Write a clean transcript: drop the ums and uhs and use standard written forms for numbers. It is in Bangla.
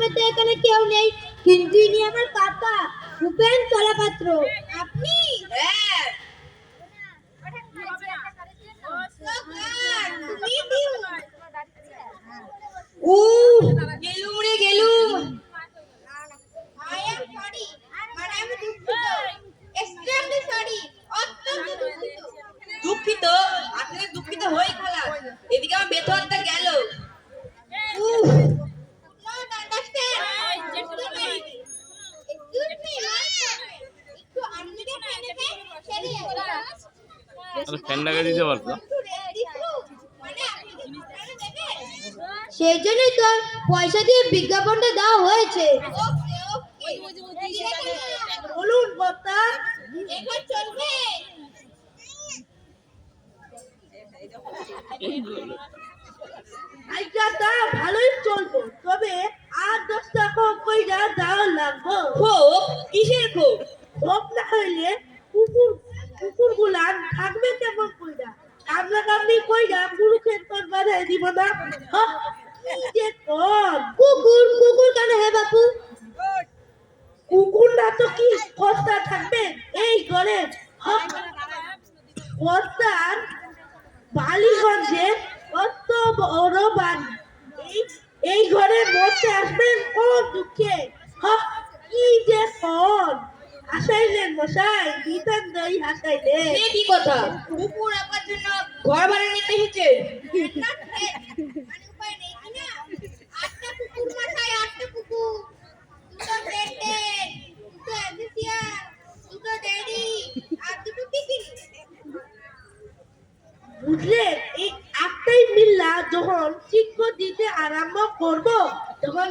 নামে তো এখানে কেউ নেই, কিন্তু ইনি আমার কাকা ভূপেন চলাপাত্র। আপনি? হ্যাঁ। ও গেলুম রে গেলুম। দুঃখিত, আসলে দুঃখিত হই খালা। এদিকে আমার বেতনটা গেল। ফ্যানটাকে দিতে পারতো। সেই জন্যই তো পয়সা দিয়ে বিজ্ঞাপনটা দেওয়া হয়েছে। বলুন বর্তা, এখন চলবে? আচ্ছা, তা ভালোই চলবো, তবে আর 10 টাকা কইরা দেওয়া লাগবো। খুব কিসের খুব? সব না হইলে কুকুর গুলান থাকবে কেমন কইরা? আমরা কামনি কইরা কুরুক্ষেত্র বাধায় দিব না। কি যে কর! কুকুর কেন হে বাপু? কুকুর না তো কি কর্তা থাকবে এই ঘরে? কর্তার বালিগঞ্জে কত বড় বাড়ি, এই ঘরে মরতে আসবেন কোন দুঃখে? কি যে কর! হাসাইলেন মশাই, বিধান দই হাসাইলেন। সে কি কথা? কুকুর আপনার জন্য ঘর ভাড়া নিতে এসেছে? বুঝলেন, এই একটাই মিল্লা যখন চিক্ষ দিতে আরম্ভ করবো তখন